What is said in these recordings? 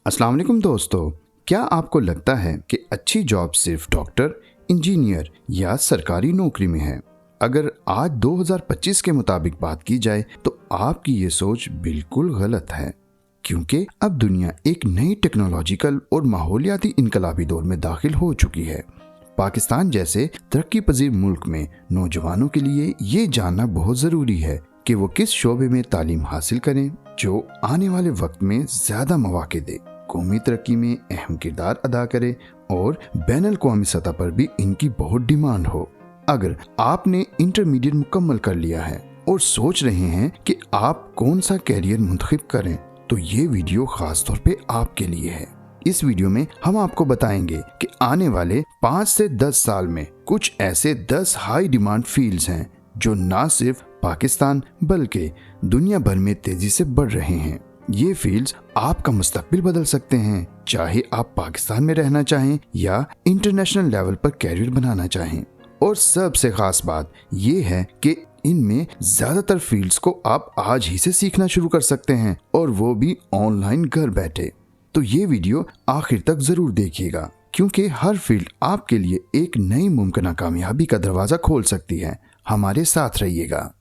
अस्सलाम वालेकुम दोस्तों, क्या आपको लगता है कि अच्छी जॉब सिर्फ डॉक्टर, इंजीनियर या सरकारी नौकरी में है? अगर आज 2025 के मुताबिक बात की जाए तो आपकी ये सोच बिल्कुल गलत है, क्योंकि अब दुनिया एक नई टेक्नोलॉजिकल और माहौलियाती इनकलाबी दौर में दाखिल हो चुकी है। पाकिस्तान जैसे तरक्की पजीर मुल्क में नौजवानों के लिए ये जानना बहुत ज़रूरी है कि वो किस शोबे में तालीम हासिल करें जो आने वाले वक्त में ज़्यादा मौके दे, कौमी तरक्की में अहम किरदार अदा करे और बैनुल अक़वामी सतह पर भी इनकी बहुत डिमांड हो। अगर आपने इंटरमीडिएट मुकम्मल कर लिया है और सोच रहे हैं कि आप कौन सा कैरियर मुंतखब करें, तो ये वीडियो खास तौर पे आपके लिए है। इस वीडियो में हम आपको बताएंगे कि आने वाले 5 से 10 साल में कुछ ऐसे 10 हाई डिमांड फील्ड्स हैं जो ना सिर्फ पाकिस्तान बल्कि दुनिया भर में तेजी से बढ़ रहे हैं। ये फील्ड्स आपका मुस्तकबिल बदल सकते हैं, चाहे आप पाकिस्तान में रहना चाहें या इंटरनेशनल लेवल पर कैरियर बनाना चाहें। और सबसे खास बात ये है कि इनमें ज्यादातर फील्ड्स को आप आज ही से सीखना शुरू कर सकते हैं, और वो भी ऑनलाइन घर बैठे। तो ये वीडियो आखिर तक जरूर देखिएगा, क्योंकि हर फील्ड आपके लिए एक नई मुमकिन कामयाबी का दरवाजा खोल सकती है। हमारे साथ रहिएगा।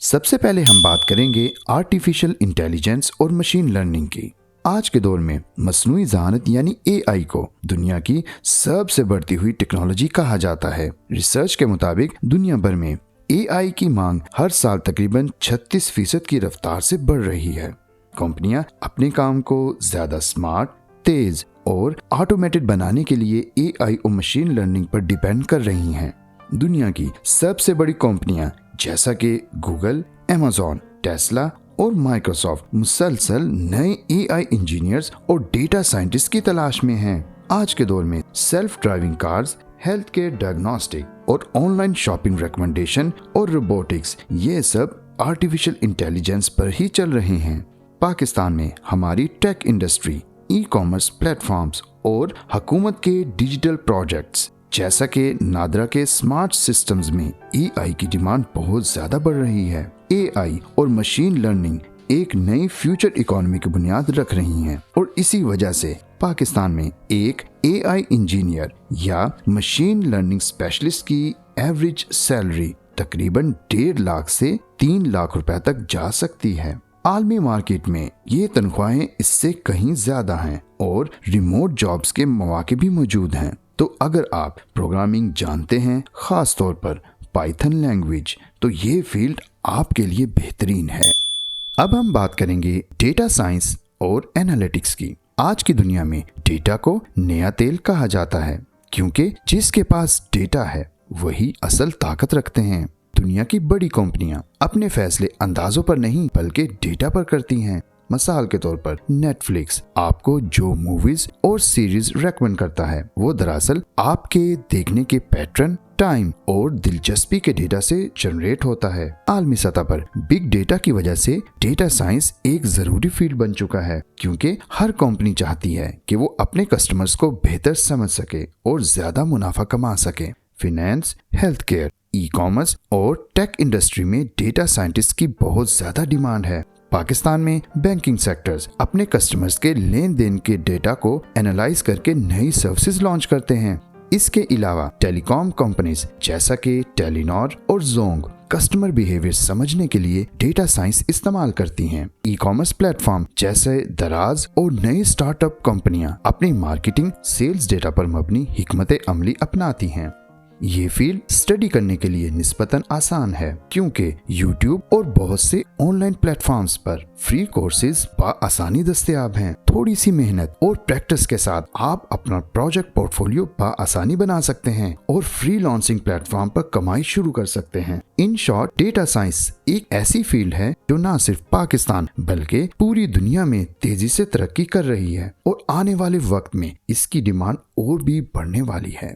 सबसे पहले हम बात करेंगे आर्टिफिशियल इंटेलिजेंस और मशीन लर्निंग की। आज के दौर में मसनूई ज़हानत यानी AI को दुनिया की सबसे बढ़ती हुई टेक्नोलॉजी कहा जाता है। रिसर्च के मुताबिक दुनिया भर में AI की मांग हर साल तकरीबन 36% की रफ्तार से बढ़ रही है। कंपनियां अपने काम को ज्यादा स्मार्ट, तेज और ऑटोमेटेड बनाने के लिए AI और मशीन लर्निंग पर डिपेंड कर रही हैं। दुनिया की सबसे बड़ी कंपनियां जैसा कि गूगल, अमेज़न, टेस्ला और माइक्रोसॉफ्ट मुसलसल नए AI इंजीनियर्स और डेटा साइंटिस्ट की तलाश में हैं। आज के दौर में self driving cars, health care diagnostic और ऑनलाइन शॉपिंग रिकमेंडेशन और रोबोटिक्स, ये सब आर्टिफिशियल इंटेलिजेंस पर ही चल रहे हैं। पाकिस्तान में हमारी टेक इंडस्ट्री, ई-कॉमर्स प्लेटफॉर्म्स और हुकूमत के डिजिटल प्रोजेक्ट्स जैसा कि नादरा के स्मार्ट सिस्टम्स में AI की डिमांड बहुत ज्यादा बढ़ रही है। AI और मशीन लर्निंग एक नई फ्यूचर इकोनॉमी की बुनियाद रख रही हैं, और इसी वजह से पाकिस्तान में एक AI इंजीनियर या मशीन लर्निंग स्पेशलिस्ट की एवरेज सैलरी तकरीबन 1.5 लाख से 3 लाख रुपए तक जा सकती है। आलमी मार्केट में ये तनख्वाहें इससे कहीं ज्यादा हैं और रिमोट जॉब्स के मौके भी मौजूद हैं। तो अगर आप प्रोग्रामिंग जानते हैं, खास तौर पर पाइथन लैंग्वेज, तो ये फील्ड आपके लिए बेहतरीन है। अब हम बात करेंगे डेटा साइंस और एनालिटिक्स की। आज की दुनिया में डेटा को नया तेल कहा जाता है, क्योंकि जिसके पास डेटा है वही असल ताकत रखते हैं। दुनिया की बड़ी कंपनियां अपने फैसले अंदाजों पर नहीं बल्कि डेटा पर करती हैं। मिसाल के तौर पर नेटफ्लिक्स आपको जो मूवीज और सीरीज रेकमेंड करता है, वो दरअसल आपके देखने के पैटर्न, टाइम और दिलचस्पी के डेटा से जनरेट होता है। आलमी सतह पर बिग डेटा की वजह से डेटा साइंस एक जरूरी फील्ड बन चुका है, क्योंकि हर कंपनी चाहती है कि वो अपने कस्टमर्स को बेहतर समझ सके और ज्यादा मुनाफा कमा सके। फाइनेंस, हेल्थ केयर, ई-कॉमर्स और टेक इंडस्ट्री में डेटा साइंटिस्ट की बहुत ज्यादा डिमांड है। पाकिस्तान में बैंकिंग सेक्टर्स अपने कस्टमर्स के लेन देन के डेटा को एनालाइज करके नई सर्विसेज लॉन्च करते हैं। इसके अलावा टेलीकॉम कंपनीज जैसा कि टेलीनॉर और जोंग कस्टमर बिहेवियर समझने के लिए डेटा साइंस इस्तेमाल करती हैं। ई-कॉमर्स प्लेटफॉर्म जैसे दराज और नई स्टार्टअप कंपनियां अपनी मार्केटिंग, सेल्स डेटा पर मबनी हिकमत अमली अपनाती हैं। ये फील्ड स्टडी करने के लिए निस्बतन आसान है, क्योंकि YouTube और बहुत से ऑनलाइन प्लेटफॉर्म्स पर फ्री कोर्सेज आसानी दस्तयाब हैं। थोड़ी सी मेहनत और प्रैक्टिस के साथ आप अपना प्रोजेक्ट पोर्टफोलियो आसानी बना सकते हैं और फ्रीलांसिंग प्लेटफॉर्म पर कमाई शुरू कर सकते हैं। इन शॉर्ट, डेटा साइंस एक ऐसी फील्ड है जो न सिर्फ पाकिस्तान बल्कि पूरी दुनिया में तेजी से तरक्की कर रही है, और आने वाले वक्त में इसकी डिमांड और भी बढ़ने वाली है।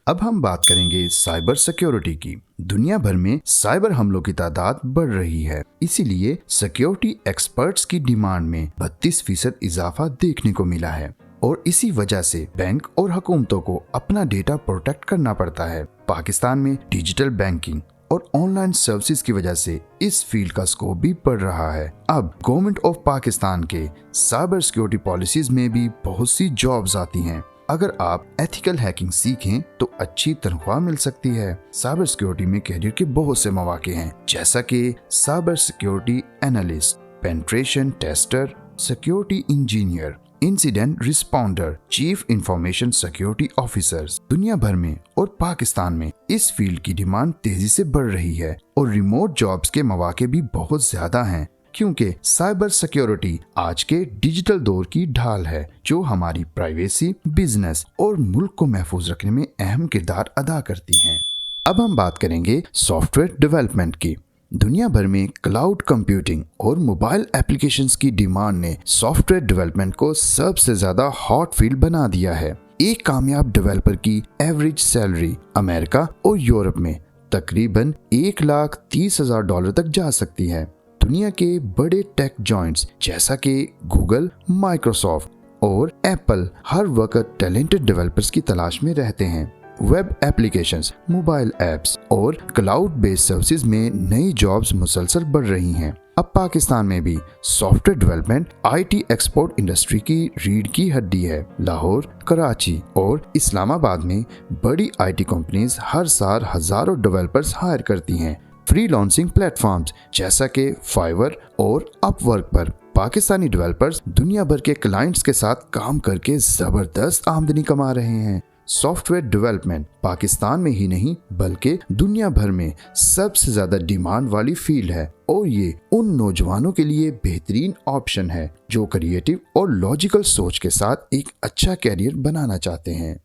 अब हम बात करेंगे साइबर सिक्योरिटी की। दुनिया भर में साइबर हमलों की तादाद बढ़ रही है, इसीलिए सिक्योरिटी एक्सपर्ट्स की डिमांड में 32% इजाफा देखने को मिला है, और इसी वजह से बैंक और हुकूमतों को अपना डेटा प्रोटेक्ट करना पड़ता है। पाकिस्तान में डिजिटल बैंकिंग और ऑनलाइन सर्विसेज की वजह से इस फील्ड का स्कोप भी बढ़ रहा है। अब गवर्नमेंट ऑफ पाकिस्तान के साइबर सिक्योरिटी पॉलिसीज में भी बहुत सी जॉब्स आती हैं। अगर आप एथिकल हैकिंग सीखें तो अच्छी तनख्वाह मिल सकती है। साइबर सिक्योरिटी में कैरियर के बहुत से मौके हैं, जैसा कि cyber security analyst, penetration tester, security engineer, incident responder, chief information security officers. दुनिया भर में और पाकिस्तान में इस फील्ड की डिमांड तेजी से बढ़ रही है और रिमोट जॉब्स के मौके भी बहुत ज्यादा हैं, क्योंकि साइबर सिक्योरिटी आज के डिजिटल दौर की ढाल है जो हमारी प्राइवेसी, बिजनेस और मुल्क को महफूज रखने में अहम किरदार अदा करती है। अब हम बात करेंगे सॉफ्टवेयर डेवलपमेंट की। दुनिया भर में क्लाउड कंप्यूटिंग और मोबाइल एप्लीकेशंस की डिमांड ने सॉफ्टवेयर डेवलपमेंट को सबसे ज्यादा हॉट फील्ड बना दिया है। एक कामयाब डेवलपर की एवरेज सैलरी अमेरिका और यूरोप में तकरीबन $1,30,000 तक जा सकती है। दुनिया के बड़े टेक जॉइंट्स जैसा कि गूगल, माइक्रोसॉफ्ट और एप्पल हर वक्त टैलेंटेड डेवलपर्स की तलाश में रहते हैं। वेब एप्लीकेशंस, मोबाइल ऐप्स और क्लाउड बेस्ड सर्विसेज में नई जॉब्स मुसलसल बढ़ रही हैं। अब पाकिस्तान में भी software development IT export industry की रीढ़ की हड्डी है। लाहौर, कराची और इस्लामाबाद में बड़ी आईटी कंपनीज हर साल हजारों डेवलपर्स हायर करती हैं। फ्रीलांसिंग प्लेटफॉर्म्स जैसा कि फाइवर और अपवर्क पर पाकिस्तानी डेवलपर्स दुनिया भर के क्लाइंट्स के साथ काम करके जबरदस्त आमदनी कमा रहे हैं। सॉफ्टवेयर डेवलपमेंट पाकिस्तान में ही नहीं बल्कि दुनिया भर में सबसे ज्यादा डिमांड वाली फील्ड है और ये उन नौजवानों के लिए बेहतरीन ऑप्शन है जो क्रिएटिव और लॉजिकल सोच के साथ एक अच्छा कैरियर बनाना चाहते हैं।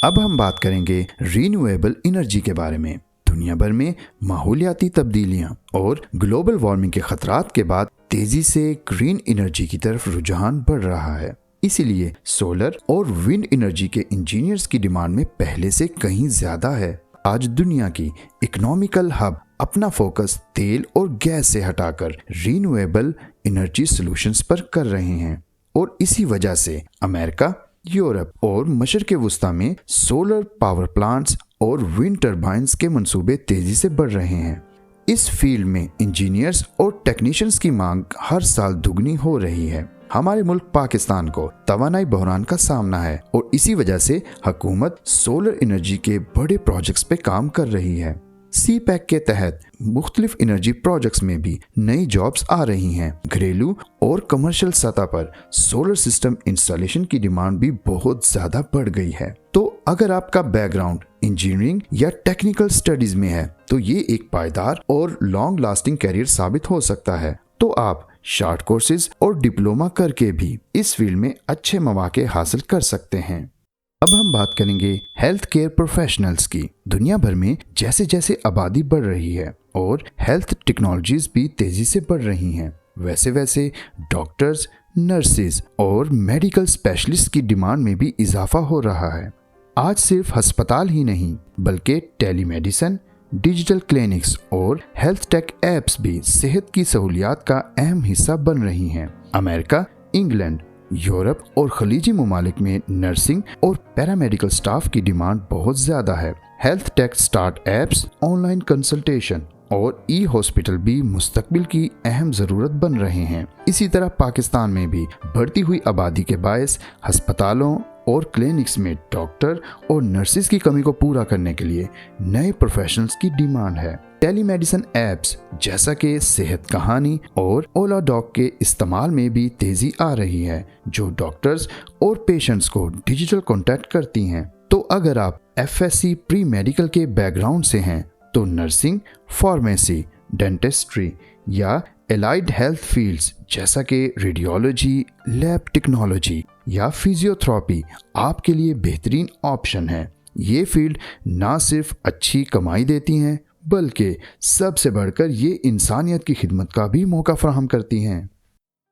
अब हम बात करेंगे रिन्यूएबल एनर्जी के बारे में। दुनिया भर में माहौलियाती तब्दीलियां और ग्लोबल वार्मिंग के खतरात के बाद तेजी से ग्रीन एनर्जी की तरफ रुझान बढ़ रहा है। इसीलिए सोलर और विंड एनर्जी के इंजीनियर्स की डिमांड में पहले से कहीं ज्यादा है। आज दुनिया की इकोनॉमिकल हब अपना फोकस तेल और गैस से हटाकर रिन्यूएबल एनर्जी सॉल्यूशंस पर कर रहे हैं और इसी वजह से अमेरिका, यूरोप और मशरिक़ वुस्ता में सोलर पावर प्लांट्स और विंड टर्बाइन्स के मंसूबे तेजी से बढ़ रहे हैं। इस फील्ड में इंजीनियर्स और टेक्नीशियंस की मांग हर साल दुगनी हो रही है। हमारे मुल्क पाकिस्तान को तवानाई बहरान का सामना है और इसी वजह से हुकूमत सोलर एनर्जी के बड़े प्रोजेक्ट्स पे काम कर रही है। CPEC के तहत मुख्तलिफ एनर्जी प्रोजेक्ट्स में भी नई जॉब्स आ रही हैं। घरेलू और कमर्शियल सतह पर सोलर सिस्टम इंस्टॉलेशन की डिमांड भी बहुत ज्यादा बढ़ गई है। तो अगर आपका बैकग्राउंड इंजीनियरिंग या टेक्निकल स्टडीज में है तो ये एक पायदार और लॉन्ग लास्टिंग कैरियर साबित हो सकता है। तो आप शॉर्ट कोर्सेज और डिप्लोमा करके भी इस फील्ड में अच्छे मौके हासिल कर सकते हैं। अब हम बात करेंगे हेल्थ केयर प्रोफेशनल्स की। दुनिया भर में जैसे जैसे आबादी बढ़ रही है और हेल्थ टेक्नोलॉजीज भी तेजी से बढ़ रही हैं, वैसे वैसे डॉक्टर्स, नर्सेज और मेडिकल स्पेशलिस्ट की डिमांड में भी इजाफा हो रहा है। आज सिर्फ अस्पताल ही नहीं बल्कि टेलीमेडिसिन, डिजिटल क्लिनिक्स और हेल्थ टेक एप्स भी सेहत की सहूलियात का अहम हिस्सा बन रही हैं। अमेरिका, इंग्लैंड, यूरोप और खलीजी ममालिक में नर्सिंग और पैरामेडिकल स्टाफ की डिमांड बहुत ज्यादा है। Health take start apps, online consultation और ई हॉस्पिटल भी मुस्तकबिल की अहम जरूरत बन रहे हैं। इसी तरह पाकिस्तान में भी बढ़ती हुई आबादी के बायस अस्पतालों और क्लिनिक्स में डॉक्टर और नर्सेज की कमी को पूरा करने के लिए नए प्रोफेशनल्स की डिमांड है। टेलीमेडिसिन एप्स जैसा कि सेहत कहानी और ओला डॉक के इस्तेमाल में भी तेजी आ रही है, जो डॉक्टर्स और पेशेंट्स को डिजिटल कॉन्टैक्ट करती हैं। तो अगर आप FSC प्री मेडिकल के बैकग्राउंड से हैं तो नर्सिंग, फार्मेसी, डेंटिस्ट्री या एलाइड हेल्थ फील्ड्स जैसा कि रेडियोलॉजी, लैब टेक्नोलॉजी या फिजियोथेरेपी आपके लिए बेहतरीन ऑप्शन है। ये फील्ड ना सिर्फ अच्छी कमाई देती हैं बल्कि सबसे बढ़कर ये इंसानियत की खिदमत का भी मौका फराहम करती हैं।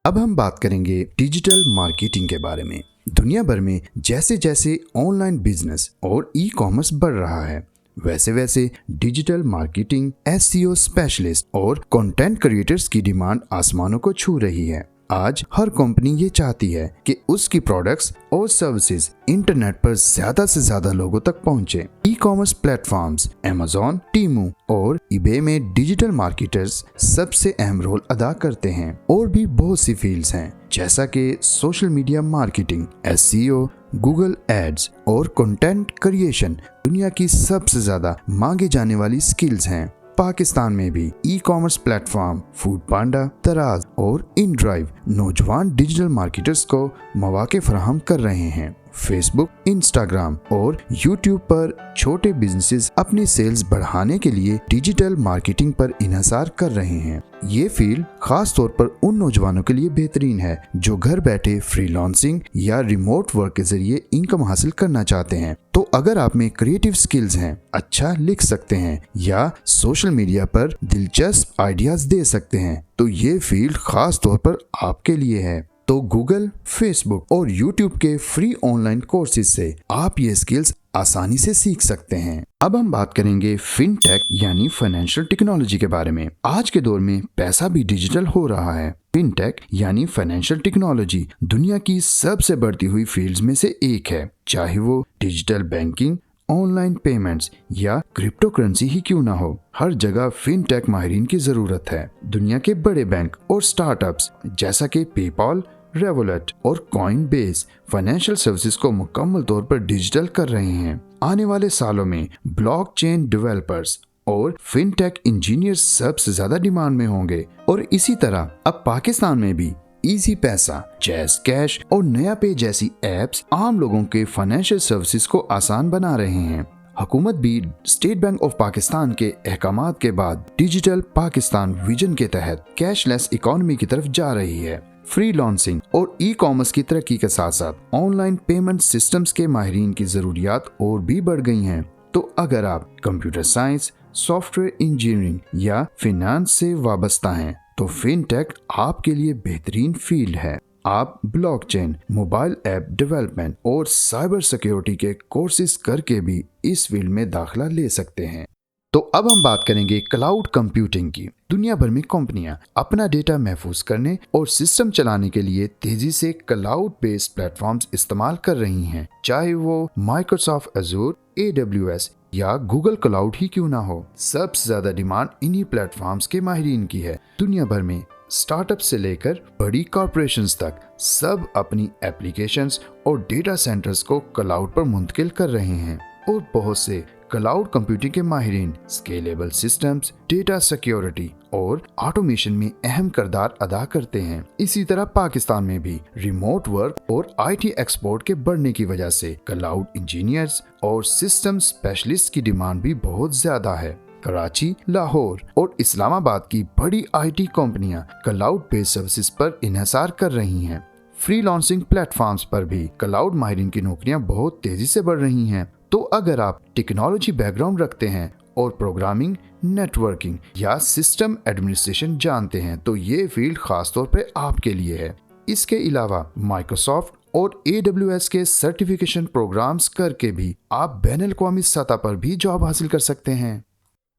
अब हम बात करेंगे डिजिटल मार्केटिंग के बारे में। दुनिया भर में जैसे जैसे ऑनलाइन बिजनेस और ई-कॉमर्स बढ़ रहा है, वैसे वैसे डिजिटल मार्केटिंग, SEO स्पेशलिस्ट और कंटेंट क्रिएटर्स की डिमांड आसमानों को छू रही है। आज हर कंपनी ये चाहती है कि उसकी प्रोडक्ट्स और सर्विसेज इंटरनेट पर ज्यादा से ज्यादा लोगों तक पहुंचे। E commerce platforms Amazon, Temu और eBay में डिजिटल मार्केटर्स सबसे अहम रोल अदा करते हैं। और भी बहुत सी फील्ड्स हैं जैसा कि social media marketing, SEO, Google ads और कंटेंट क्रिएशन दुनिया की सबसे ज्यादा मांगे जाने वाली स्किल्स हैं। पाकिस्तान में भी ई कॉमर्स प्लेटफॉर्म फूड पांडा, दराज और इनड्राइव नौजवान डिजिटल मार्केटर्स को मौके फराहम कर रहे हैं। फेसबुक, इंस्टाग्राम और यूट्यूब पर छोटे बिजनेसेस अपनी सेल्स बढ़ाने के लिए डिजिटल मार्केटिंग पर इन्हिसार कर रहे हैं। ये फील्ड खास तौर पर उन नौजवानों के लिए बेहतरीन है जो घर बैठे फ्रीलांसिंग या रिमोट वर्क के जरिए इनकम हासिल करना चाहते हैं। तो अगर आप में क्रिएटिव स्किल्स हैं, अच्छा लिख सकते हैं या सोशल मीडिया पर दिलचस्प आइडियाज दे सकते हैं, तो ये फील्ड खास तौर पर आपके लिए है। तो गूगल, फेसबुक और यूट्यूब के फ्री ऑनलाइन कोर्सेज से आप ये स्किल्स आसानी से सीख सकते हैं। अब हम बात करेंगे फिनटेक यानी फाइनेंशियल टेक्नोलॉजी के बारे में। आज के दौर में पैसा भी डिजिटल हो रहा है। फिनटेक यानी फाइनेंशियल टेक्नोलॉजी दुनिया की सबसे बढ़ती हुई फील्ड्स में से एक है। चाहे वो डिजिटल बैंकिंग, ऑनलाइन पेमेंट्स या क्रिप्टो करेंसी ही क्यों ना हो, हर जगह फिनटेक माहिरीन की जरूरत है। दुनिया के बड़े बैंक और स्टार्टअप्स जैसा कि पेपॉल, रेवोलट और कॉइनबेस फाइनेंशियल सर्विसेज को मुकम्मल तौर पर डिजिटल कर रहे हैं। आने वाले सालों में ब्लॉकचेन डेवलपर्स और फिनटेक इंजीनियर्स सबसे ज्यादा डिमांड में होंगे। और इसी तरह अब पाकिस्तान में भी इजी पैसा, जैज कैश और नया पे जैसी एप्स आम लोगों के फाइनेंशियल सर्विसेज को आसान बना रहे हैं। हुकूमत भी स्टेट बैंक ऑफ पाकिस्तान के अहकामात के बाद डिजिटल पाकिस्तान विजन के तहत कैशलेस इकोनॉमी की तरफ जा रही है। फ्रीलांसिंग और ई कॉमर्स की तरक्की के साथ साथ ऑनलाइन पेमेंट सिस्टम्स के माहिरीन की जरूरियात और भी बढ़ गई हैं। तो अगर आप कंप्यूटर साइंस, सॉफ्टवेयर इंजीनियरिंग या फिनांस से वाबस्ता हैं, तो फिनटेक आपके लिए बेहतरीन फील्ड है। आप ब्लॉकचेन, मोबाइल ऐप डेवलपमेंट और साइबर सिक्योरिटी के कोर्सेज करके भी इस फील्ड में दाखिला ले सकते हैं। तो अब हम बात करेंगे क्लाउड कंप्यूटिंग की। दुनिया भर में कंपनियां अपना डेटा महफूज करने और सिस्टम चलाने के लिए तेजी से क्लाउड बेस्ड प्लेटफॉर्म्स इस्तेमाल कर रही हैं। चाहे वो माइक्रोसॉफ्ट अजूर, AWS या गूगल क्लाउड ही क्यों ना हो, सबसे ज्यादा डिमांड इन्हीं प्लेटफॉर्म्स के माहिरीन की है। दुनिया भर में स्टार्टअप से लेकर बड़ी कॉर्पोरेशंस तक सब अपनी एप्लीकेशंस और डेटा सेंटर्स को क्लाउड पर मुंतकिल कर रहे हैं। और बहुत से क्लाउड कंप्यूटिंग के माहिरीन स्केलेबल सिस्टम्स, डेटा सिक्योरिटी और ऑटोमेशन में अहम किरदार अदा करते हैं। इसी तरह पाकिस्तान में भी रिमोट वर्क और IT एक्सपोर्ट के बढ़ने की वजह से क्लाउड इंजीनियर्स और सिस्टम स्पेशलिस्ट की डिमांड भी बहुत ज्यादा है। कराची, लाहौर और इस्लामाबाद की बड़ी IT कंपनियां क्लाउड बेस्ड सर्विसेज पर इन्हिसार कर रही हैं। फ्रीलांसिंग प्लेटफॉर्म्स पर भी क्लाउड माहिरीन की नौकरियां बहुत तेजी से बढ़ रही हैं। तो अगर आप टेक्नोलॉजी बैकग्राउंड रखते हैं और प्रोग्रामिंग, नेटवर्किंग या सिस्टम एडमिनिस्ट्रेशन जानते हैं, तो ये फील्ड खास तौर पर आपके लिए है। इसके अलावा माइक्रोसॉफ्ट और AWS के सर्टिफिकेशन प्रोग्राम्स करके भी आप बैनुल-अक़वामी सतह पर भी जॉब हासिल कर सकते हैं।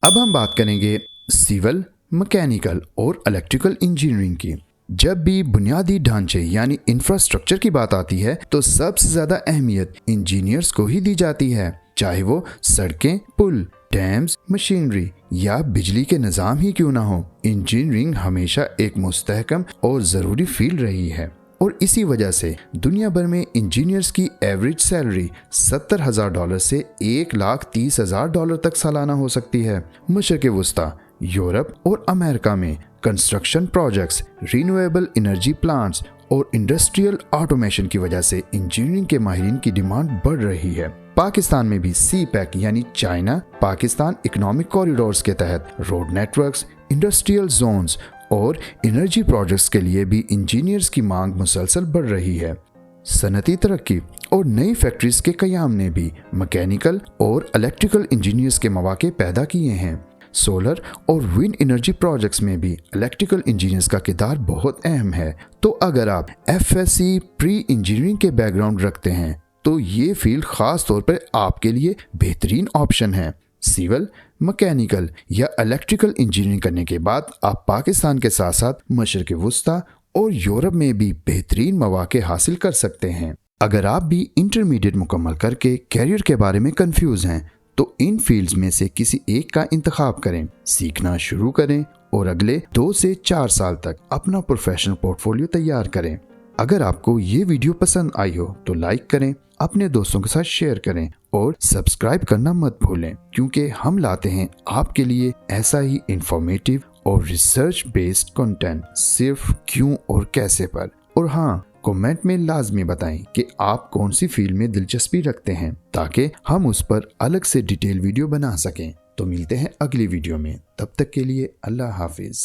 अब हम बात करेंगे सिविल, मैकेनिकल और इलेक्ट्रिकल इंजीनियरिंग की। जब भी बुनियादी ढांचे यानी इंफ्रास्ट्रक्चर की बात आती है, तो सबसे ज्यादा अहमियत इंजीनियर्स को ही दी जाती है। चाहे वो सड़कें, पुल, डैम्स, मशीनरी या बिजली के निज़ाम ही क्यों ना हो, इंजीनियरिंग हमेशा एक मुस्तहकम और ज़रूरी फील्ड रही है। और इसी वजह से दुनिया भर में इंजीनियर्स की एवरेज सैलरी $70,000 से $1,30,000 तक सालाना हो सकती है। मशरिक़ वस्ता, यूरोप और अमेरिका में construction projects, renewable energy plants और इंडस्ट्रियल ऑटोमेशन की वजह से इंजीनियरिंग के माहिरीन की डिमांड बढ़ रही है। पाकिस्तान में भी CPEC यानी चाइना पाकिस्तान इकोनॉमिक कॉरिडोर्स के तहत रोड नेटवर्क्स, इंडस्ट्रियल जोन्स और एनर्जी प्रोजेक्ट्स के लिए भी इंजीनियर्स की मांग मुसलसल बढ़ रही है। सनती तरक्की और नई फैक्ट्रीज के क़याम ने भी मैकेनिकल और इलेक्ट्रिकल इंजीनियर्स के मौके पैदा किए हैं। सोलर और विंड एनर्जी प्रोजेक्ट्स में भी इलेक्ट्रिकल इंजीनियर्स का किरदार बहुत अहम है। तो अगर आप FSC प्री इंजीनियरिंग के बैकग्राउंड रखते हैं, तो ये फील्ड खास तौर पर आपके लिए बेहतरीन ऑप्शन है। सिविल, मैकेनिकल या इलेक्ट्रिकल इंजीनियरिंग करने के बाद आप पाकिस्तान के साथ साथ मशरिक़ वस्ता और यूरोप में भी बेहतरीन मौके हासिल कर सकते हैं। अगर आप भी इंटरमीडिएट मुकम्मल करके कैरियर के बारे में कंफ्यूज हैं तो इन फील्ड्स में से किसी एक का इंतखाब करें, सीखना शुरू करें और अगले 2 से 4 साल तक अपना प्रोफेशनल पोर्टफोलियो तैयार करें। अगर आपको ये वीडियो पसंद आई हो तो लाइक करें, अपने दोस्तों के साथ शेयर करें और सब्सक्राइब करना मत भूलें, क्योंकि हम लाते हैं आपके लिए ऐसा ही इंफॉर्मेटिव और रिसर्च बेस्ड कंटेंट सिर्फ क्यों और कैसे पर। और हाँ, कमेंट में लाजमी बताएं कि आप कौन सी फील्ड में दिलचस्पी रखते हैं ताकि हम उस पर अलग से डिटेल वीडियो बना सकें। तो मिलते हैं अगली वीडियो में, तब तक के लिए अल्लाह हाफिज।